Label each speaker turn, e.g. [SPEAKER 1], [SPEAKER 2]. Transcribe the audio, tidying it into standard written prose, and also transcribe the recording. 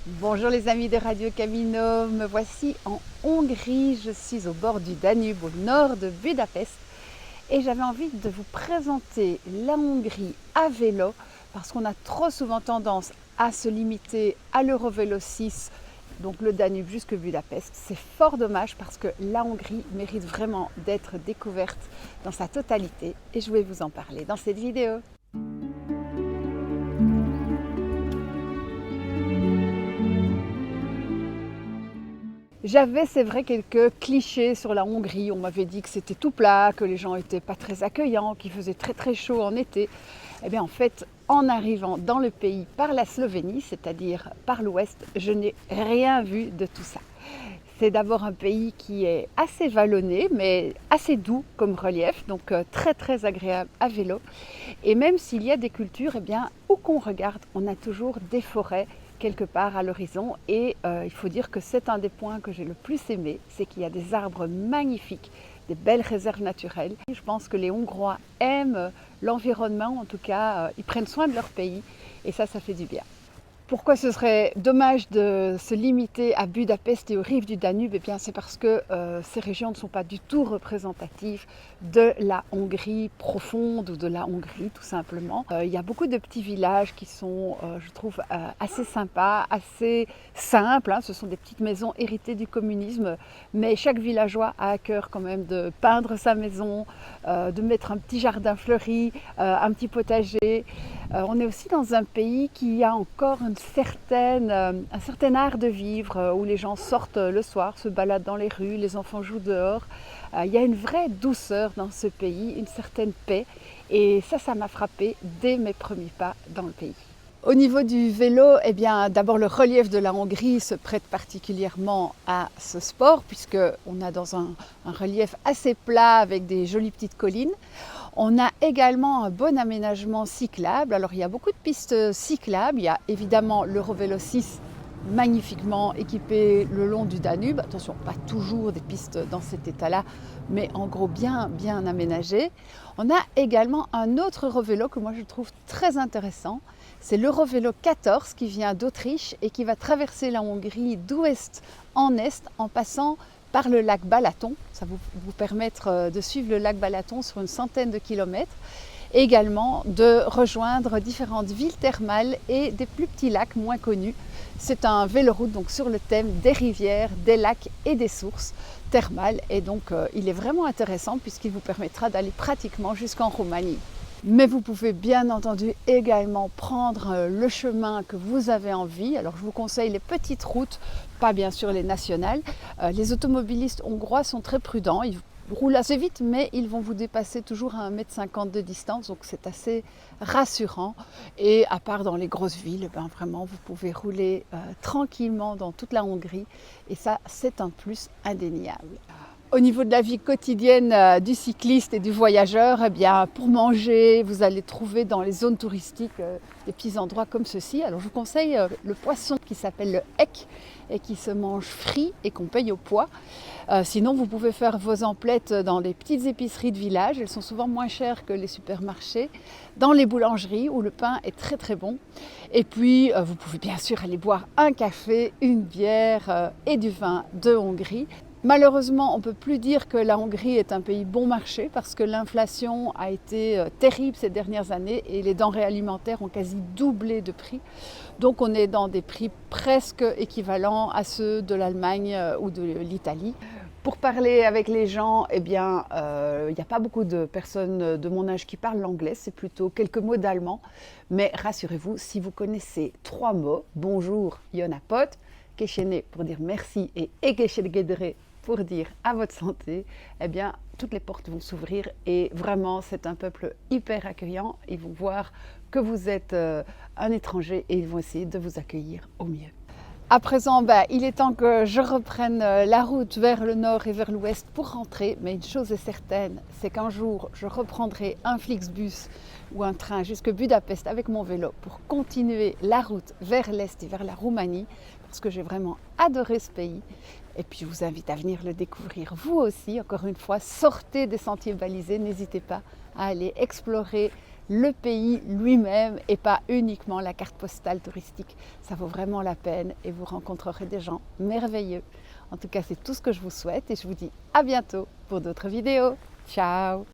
[SPEAKER 1] Bonjour les amis de Radio Camino, me voici en Hongrie, je suis au bord du Danube, au nord de Budapest et j'avais envie de vous présenter la Hongrie à vélo parce qu'on a trop souvent tendance à se limiter à l'Eurovélo 6, donc le Danube jusque Budapest. C'est fort dommage parce que la Hongrie mérite vraiment d'être découverte dans sa totalité et je vais vous en parler dans cette vidéo. J'avais, c'est vrai, quelques clichés sur la Hongrie. On m'avait dit que c'était tout plat, que les gens n'étaient pas très accueillants, qu'il faisait très très chaud en été. Eh bien en fait, en arrivant dans le pays par la Slovénie, c'est-à-dire par l'ouest, je n'ai rien vu de tout ça. C'est d'abord un pays qui est assez vallonné, mais assez doux comme relief, donc très très agréable à vélo. Et même s'il y a des cultures, eh bien, où qu'on regarde, on a toujours des forêts quelque part à l'horizon et il faut dire que c'est un des points que j'ai le plus aimé, c'est qu'il y a des arbres magnifiques, des belles réserves naturelles. Je pense que les Hongrois aiment l'environnement, en tout cas ils prennent soin de leur pays et ça fait du bien. Pourquoi ce serait dommage de se limiter à Budapest et aux rives du Danube? Eh bien, c'est parce que ces régions ne sont pas du tout représentatives de la Hongrie profonde ou de la Hongrie tout simplement. Il y a beaucoup de petits villages qui sont, je trouve, assez sympas, assez simples. Ce sont des petites maisons héritées du communisme, mais chaque villageois a à cœur quand même de peindre sa maison, de mettre un petit jardin fleuri, un petit potager. On est aussi dans un pays qui a encore un certain art de vivre où les gens sortent le soir, se baladent dans les rues, les enfants jouent dehors. Il y a une vraie douceur dans ce pays, une certaine paix et ça m'a frappée dès mes premiers pas dans le pays. Au niveau du vélo, eh bien, d'abord le relief de la Hongrie se prête particulièrement à ce sport puisqu'on a dans un relief assez plat avec des jolies petites collines. On a également un bon aménagement cyclable. Alors il y a beaucoup de pistes cyclables. Il y a évidemment l'Eurovélo 6 magnifiquement équipé le long du Danube. Attention, pas toujours des pistes dans cet état-là, mais en gros bien aménagé. On a également un autre Eurovélo que moi je trouve très intéressant. C'est l'Eurovélo 14 qui vient d'Autriche et qui va traverser la Hongrie d'ouest en est en passant par le lac Balaton. Ça va vous permettre de suivre le lac Balaton sur une centaine de kilomètres. Et également de rejoindre différentes villes thermales et des plus petits lacs moins connus. C'est un véloroute donc sur le thème des rivières, des lacs et des sources thermales. Et donc il est vraiment intéressant puisqu'il vous permettra d'aller pratiquement jusqu'en Roumanie. Mais vous pouvez bien entendu également prendre le chemin que vous avez envie. Alors je vous conseille les petites routes, pas bien sûr les nationales. Les automobilistes hongrois sont très prudents, ils roulent assez vite mais ils vont vous dépasser toujours à 1,50 m de distance, donc c'est assez rassurant. Et à part dans les grosses villes, ben vraiment vous pouvez rouler tranquillement dans toute la Hongrie et ça c'est un plus indéniable. Au niveau de la vie quotidienne du cycliste et du voyageur, eh bien, pour manger, vous allez trouver dans les zones touristiques des petits endroits comme ceci. Alors je vous conseille le poisson qui s'appelle le hek et qui se mange frit et qu'on paye au poids. Sinon, vous pouvez faire vos emplettes dans les petites épiceries de village. Elles sont souvent moins chères que les supermarchés. Dans les boulangeries où le pain est très très bon. Et puis, vous pouvez bien sûr aller boire un café, une bière et du vin de Hongrie. Malheureusement, on ne peut plus dire que la Hongrie est un pays bon marché parce que l'inflation a été terrible ces dernières années et les denrées alimentaires ont quasi doublé de prix. Donc on est dans des prix presque équivalents à ceux de l'Allemagne ou de l'Italie. Pour parler avec les gens, eh bien, il n'y a pas beaucoup de personnes de mon âge qui parlent l'anglais, c'est plutôt quelques mots d'allemand. Mais rassurez-vous, si vous connaissez 3 mots, bonjour, Jonapot, Keshene pour dire merci et Ekeshedgedere pour dire à votre santé, eh bien, toutes les portes vont s'ouvrir et vraiment, c'est un peuple hyper accueillant. Ils vont voir que vous êtes un étranger et ils vont essayer de vous accueillir au mieux. À présent, il est temps que je reprenne la route vers le nord et vers l'ouest pour rentrer. Mais une chose est certaine, c'est qu'un jour, je reprendrai un Flixbus ou un train jusque Budapest avec mon vélo pour continuer la route vers l'est et vers la Roumanie parce que j'ai vraiment adoré ce pays. Et puis je vous invite à venir le découvrir vous aussi. Encore une fois, sortez des sentiers balisés, n'hésitez pas à aller explorer le pays lui-même et pas uniquement la carte postale touristique. Ça vaut vraiment la peine et vous rencontrerez des gens merveilleux. En tout cas, c'est tout ce que je vous souhaite et je vous dis à bientôt pour d'autres vidéos. Ciao!